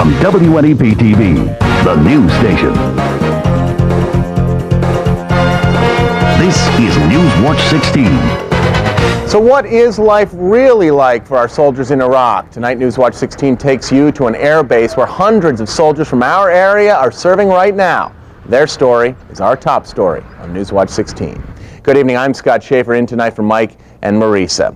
From WNEP-TV, the news station. This is Newswatch 16. So what is life really like for our soldiers in Iraq? Tonight, Newswatch 16 takes you to an air base where hundreds of soldiers from our area are serving right now. Their story is our top story on Newswatch 16. Good evening, I'm Scott Schaefer, in tonight for Mike and Marisa.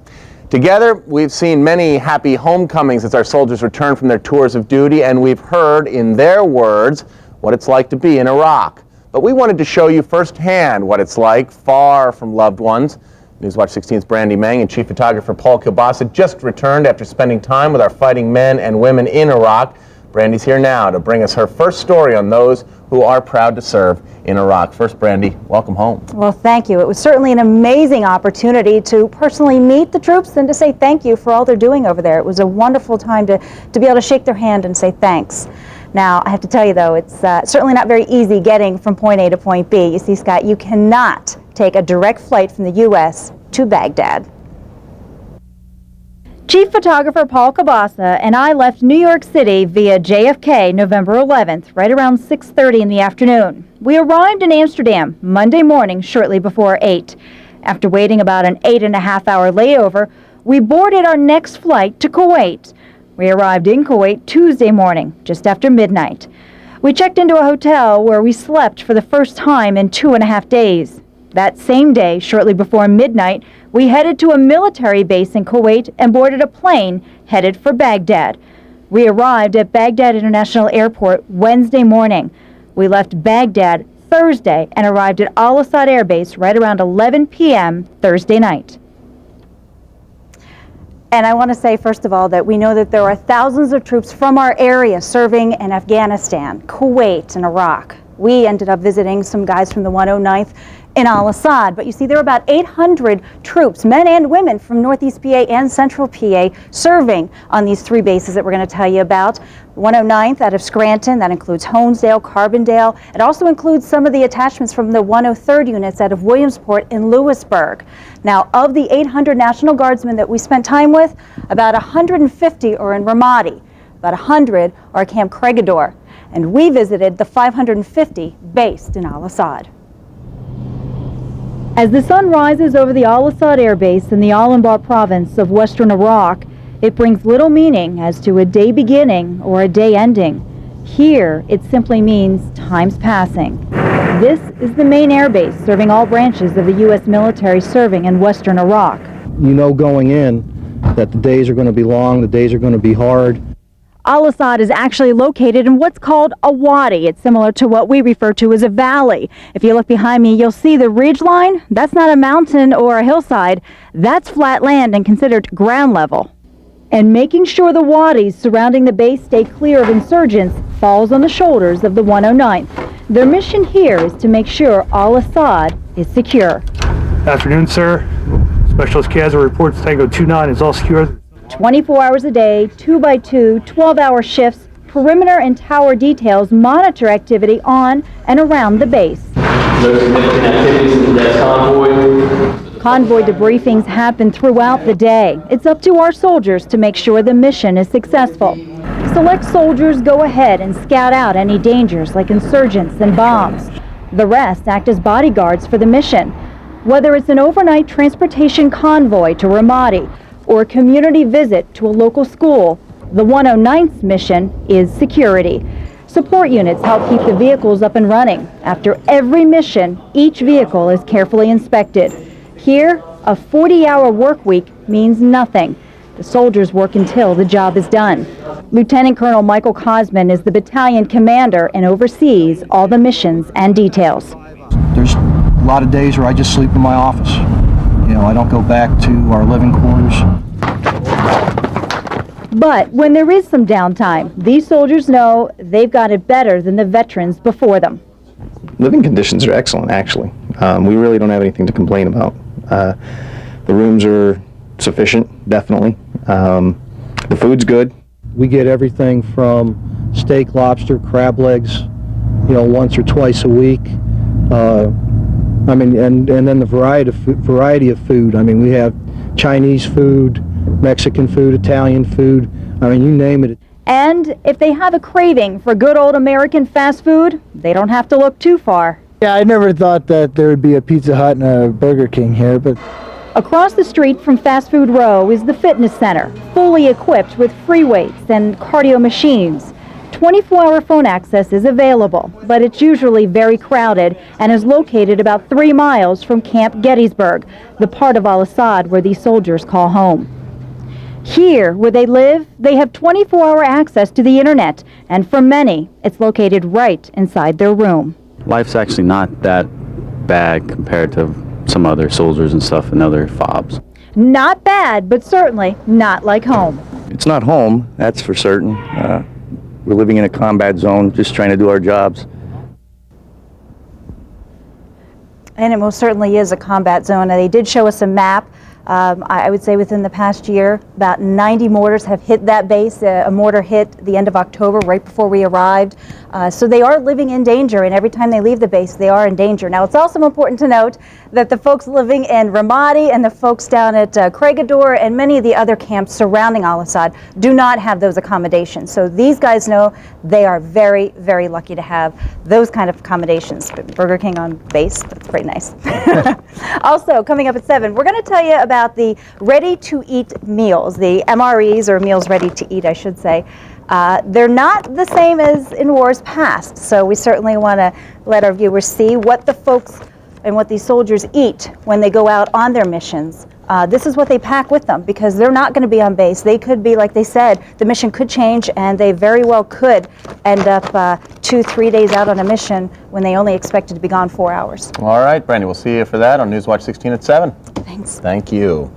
Together, we've seen many happy homecomings as our soldiers return from their tours of duty, and we've heard, in their words, what it's like to be in Iraq. But we wanted to show you firsthand what it's like, far from loved ones. Newswatch 16's Brandy Mang and chief photographer Paul Kielbasa just returned after spending time with our fighting men and women in Iraq. Brandy's here now to bring us her first story on those who are proud to serve in Iraq. First, Brandy, welcome home. Well, thank you. It was certainly an amazing opportunity to personally meet the troops and to say thank you for all they're doing over there. It was a wonderful time to be able to shake their hand and say thanks. Now, I have to tell you, though, it's certainly not very easy getting from point A to point B. You see, Scott, you cannot take a direct flight from the U.S. to Baghdad. Chief photographer Paul Kielbasa and I left New York City via JFK November 11th, right around 6:30 in the afternoon. We arrived in Amsterdam Monday morning shortly before 8. After waiting about an 8.5-hour layover, we boarded our next flight to Kuwait. We arrived in Kuwait Tuesday morning, just after midnight. We checked into a hotel where we slept for the first time in 2.5 days. That same day, shortly before midnight, we headed to a military base in Kuwait and boarded a plane headed for Baghdad. We arrived at Baghdad International Airport Wednesday morning. We left Baghdad Thursday and arrived at Al Asad Air Base right around 11 p.m. Thursday night. And I want to say, first of all, that we know that there are thousands of troops from our area serving in Afghanistan, Kuwait, and Iraq. We ended up visiting some guys from the 109th in Al Asad, but you see there are about 800 troops, men and women from Northeast PA and Central PA, serving on these three bases that we're going to tell you about. 109th out of Scranton, that includes Honesdale, Carbondale. It also includes some of the attachments from the 103rd units out of Williamsport and Lewisburg. Now, of the 800 National Guardsmen that we spent time with, about 150 are in Ramadi, about 100 are at Camp Craigidor, and we visited the 550 based in Al Asad. As the sun rises over the Al Asad Air Base in the Al-Anbar province of western Iraq, it brings little meaning as to a day beginning or a day ending. Here, it simply means time's passing. This is the main air base serving all branches of the U.S. military serving in western Iraq. You know going in that the days are going to be long, the days are going to be hard. Al Asad is actually located in what's called a wadi. It's similar to what we refer to as a valley. If you look behind me, you'll see the ridge line. That's not a mountain or a hillside. That's flat land and considered ground level. And making sure the wadis surrounding the base stay clear of insurgents falls on the shoulders of the 109th. Their mission here is to make sure Al Asad is secure. Afternoon, sir. Specialist Kazza reports Tango 29 is all secure. 24 hours a day, 2x2, 12-hour shifts, perimeter and tower details monitor activity on and around the base. No significant activities in the death convoy. Convoy debriefings happen throughout the day. It's up to our soldiers to make sure the mission is successful. Select soldiers go ahead and scout out any dangers like insurgents and bombs. The rest act as bodyguards for the mission. Whether it's an overnight transportation convoy to Ramadi or a community visit to a local school, the 109th's mission is security. Support units help keep the vehicles up and running. After every mission, each vehicle is carefully inspected. Here, a 40-hour work week means nothing. The soldiers work until the job is done. Lieutenant Colonel Michael Cosman is the battalion commander and oversees all the missions and details. There's a lot of days where I just sleep in my office. You know, I don't go back to our living quarters. But when there is some downtime, these soldiers know they've got it better than the veterans before them. Living conditions are excellent, actually. We really don't have anything to complain about. The rooms are sufficient, definitely. The food's good. We get everything from steak, lobster, crab legs, you know, once or twice a week. I mean, and then the variety of food. I mean, we have Chinese food, Mexican food, Italian food. I mean, you name it. And if they have a craving for good old American fast food, they don't have to look too far. Yeah, I never thought that there would be a Pizza Hut and a Burger King here, but Across the street from Fast Food Row is the fitness center, fully equipped with free weights and cardio machines. 24-hour phone access is available, but it's usually very crowded and is located about 3 miles from Camp Gettysburg, the part of Al-Assad where these soldiers call home. Here, where they live, they have 24-hour access to the internet, and for many, it's located right inside their room. Life's actually not that bad compared to some other soldiers and stuff and other FOBs. Not bad, but certainly not like home. It's not home, that's for certain. We're living in a combat zone, just trying to do our jobs. And it most certainly is a combat zone. And they did show us a map. I would say within the past year, about 90 mortars have hit that base. A mortar hit the end of October, right before we arrived. So they are living in danger, and every time they leave the base, they are in danger. Now, it's also important to note that the folks living in Ramadi and the folks down at Craigador and many of the other camps surrounding Al-Assad do not have those accommodations. So these guys know they are very, very lucky to have those kind of accommodations. Burger King on base, that's pretty nice. Also, coming up at 7, we're going to tell you about the ready-to-eat meals, the MREs, or meals ready to eat, I should say. They're not the same as in wars past, so we certainly want to let our viewers see what the folks and what these soldiers eat when they go out on their missions. This is what they pack with them, because they're not going to be on base. They could be, like they said, the mission could change, and they very well could end up 2-3 days out on a mission when they only expected to be gone 4 hours. All right, Brandy, we'll see you for that on Newswatch 16 at 7. Thanks. Thank you.